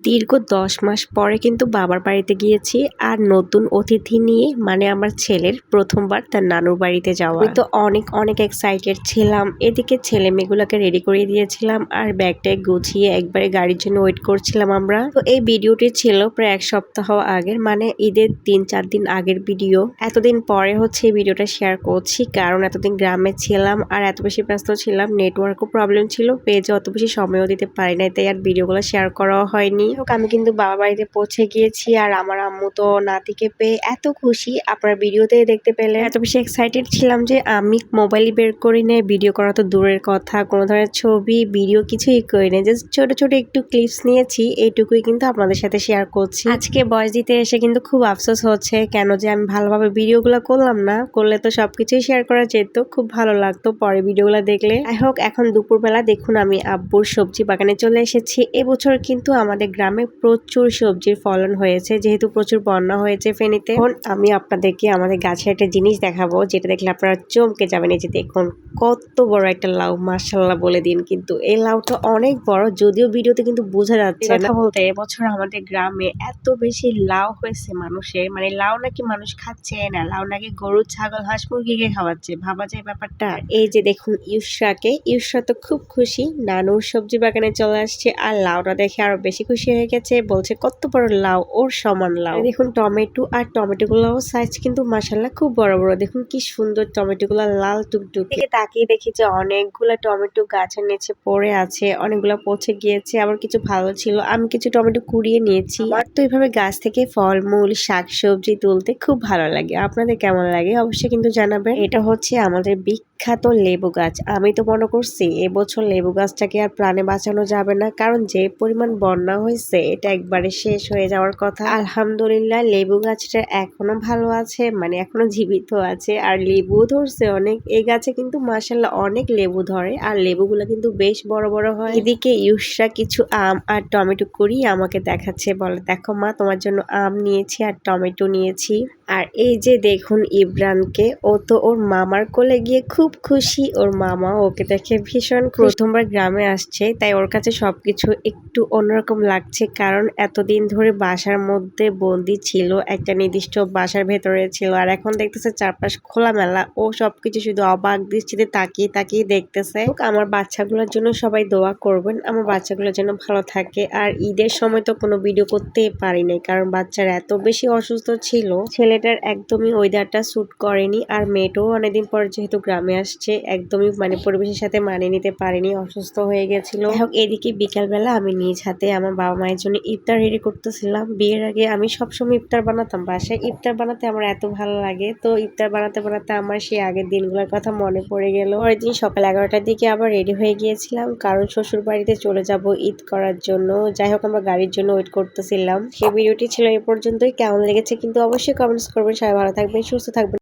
দীর্ঘ ১০ মাস পরে কিন্তু বাবার বাড়িতে গিয়েছি আর নতুন অতিথি নিয়ে মানে আমার ছেলের প্রথমবার তার নানুর বাড়িতে যাওয়া। আমি তো অনেক অনেক এক্সাইটেড ছিলাম। এদিকে ছেলে মেয়েগুলোকে রেডি করে দিয়েছিলাম আর ব্যাগটায় গুছিয়ে একবারে গাড়ির জন্য ওয়েট করছিলাম আমরা। তো এই ভিডিওটি ছিল প্রায় ১ সপ্তাহ আগের, মানে ঈদের ৩-৪ দিন আগের ভিডিও। এতদিন পরে হচ্ছে এই ভিডিওটা শেয়ার করছি কারণ এতদিন গ্রামে ছিলাম আর এত বেশি ব্যস্ত ছিলাম, নেটওয়ার্কও প্রবলেম ছিল, পেজে অত বেশি সময়ও দিতে পারি নাই, তাই আর ভিডিওগুলো শেয়ার করাও হয়নি। আমি কিন্তু বাবা বাড়িতে পৌঁছে গিয়েছি আর আমার আম্মু তো নাতিকে পেয়ে এত খুশি, আপনার ভিডিওতে দেখতে পেলে। এত বেশি এক্সাইটেড ছিলাম যে আমি মোবাইল বের করি না, ভিডিও করা তো দূরের কথা, কোনো ধরনের ছবি ভিডিও কিছুই করি না, জাস্ট ছোট ছোট একটু ক্লিপস নিয়েছি, এইটুকুই কিন্তু আপনাদের সাথে শেয়ার করছি। আজকে ভয়েস দিতে এসে কিন্তু খুব আফসোস হচ্ছে কেন যে আমি ভালোভাবে ভিডিওগুলো করলাম না, করলে তো সবকিছুই শেয়ার করা যেত, খুব ভালো লাগতো পরে ভিডিওগুলো দেখলে। যাই হোক, এখন দুপুরবেলা দেখুন আমি আব্বুর সবজি বাগানে চলে এসেছি। এবছর কিন্তু আমাদের গ্রামে প্রচুর সবজির ফলন হয়েছে, যেহেতু প্রচুর বন্যা হয়েছে ফেনীতে। এখন আমি আপনাদেরকে আমাদের গাছের একটা জিনিস দেখাবো, যেটা দেখলে আপনারা চমকে যাবেন। এই যে দেখুন কত বড় একটা লাউ, মাশাআল্লাহ বলে দিন। কিন্তু এই লাউটা অনেক বড়, যদিও ভিডিওতে কিন্তু বোঝা যাচ্ছে না। বলতে এবছর আমাদের গ্রামে এত বেশি লাউ হয়েছে মানুষের, মানে লাউ নাকি মানুষ খাচ্ছে না, লাউ নাকি গরু ছাগল হাঁস মুরগিকে খাওয়াচ্ছে, ভাবা যায় ব্যাপারটা। এই যে দেখুন ইউসরা তো খুব খুশি, নানুর সবজি বাগানে চলে আসছে আর লাউটা দেখে আরো বেশি খুশি হয়ে গেছে, বলছে কত বড় লাউ, ওর সমান লাউ। দেখুন টমেটো, আর টমেটো গুলোও সাইজ কিন্তু মাশাআল্লাহ খুব বড় বড়, দেখুন কি সুন্দর টমেটো গুলা, লাল টুকটুকে। তাকিয়ে দেখি যে অনেকগুলো টমেটো গাছের নিচে পড়ে আছে, অনেকগুলো পচে গিয়েছে, আবার কিছু ভালো ছিল। আমি কিছু টমেটো কুড়িয়ে নিয়েছি। আমার তো এইভাবে গাছ থেকে ফলমূল শাকসবজি তুলতে খুব ভালো লাগে, আপনাদের কেমন লাগে অবশ্যই কিন্তু জানাবেন। এটা হচ্ছে আমাদের বিখ্যাত লেবু গাছ। আমি তো মনে করছি এবছর লেবু গাছটাকে আর প্রাণে বাঁচানো যাবে না, কারণ যে পরিমাণ বন্যা হয়েছে এটা একবারে শেষ হয়ে যাওয়ার কথা। আলহামদুলিল্লাহ লেবু গাছটা এখনো ভালো আছে, মানে এখনো জীবিত আছে আর লেবু ধরছে অনেক। এই গাছে কিন্তু মাশাআল্লাহ অনেক লেবু ধরে আর লেবুগুলো কিন্তু বেশ বড় বড় হয়। এদিকে ইউসরা কিছু আম আর টমেটো কুড়িয়ে আমাকে দেখাচ্ছে, বলে দেখো মা তোমার জন্য আম নিয়েছি আর টমেটো নিয়েছি। আর এই যে দেখুন ইব্রানকে, ও তো ওর মামার কোলে গিয়ে খুব খুশি, ওর মামা ওকে দেখে ভীষণ খুশি। প্রথমবার গ্রামে আসছে তাই ওর কাছে সবকিছু একটু অন্যরকম লাগছে, কারণ এতদিন ধরে বাসার মধ্যে বন্দি ছিল, একটা নির্দিষ্ট বাসার ভেতরে ছিল, আর এখন দেখতেছে চারপাশ খোলামেলা, ও সবকিছু শুধু অবাক দৃষ্টিতে তাকিয়ে তাকিয়ে দেখতেছে। আমার বাচ্চাগুলোর জন্য সবাই দোয়া করবেন, আমার বাচ্চাগুলোর জন্য ভালো থাকে। আর ঈদের সময় তো কোনো ভিডিও করতেই পারি নাই, কারণ বাচ্চারা এত বেশি অসুস্থ ছিল, ছেলেটার একদমই ওয়েদারটা স্যুট করেনি, আর মেয়েটাও অনেকদিন পর যেহেতু গ্রামে আসছে একদমই মানে পরিবেশের সাথে মানিয়ে নিতে পারেনি, অসুস্থ হয়ে গেছিল। এদিকে বিকালবেলা আমি নিজ হাতে আমার বাবা মায়ের জন্য ইফতার রেডি করতেছিলাম। বিয়ের আগে আমি সবসময় ইফতার বানাতাম, বাসায় ইফতার বানাতে আমার এত ভালো লাগে, তো ইফতার বানাতে বানাতে আমার সেই আগের দিনগুলোর কথা মনে পড়ে গেল। পরের দিন সকাল 11টার দিকে আবার রেডি হয়ে গিয়েছিলাম, কারণ শ্বশুর বাড়িতে চলে যাব ঈদ করার জন্য। যাই হোক, আমরা গাড়ির জন্য ওয়েট করতেছিলাম। সেই ভিডিওটি ছিল এ পর্যন্তই। কেমন লেগেছে কিন্তু অবশ্যই কমেন্টস করবেন। সবাই ভালো থাকবেন, সুস্থ থাকবেন।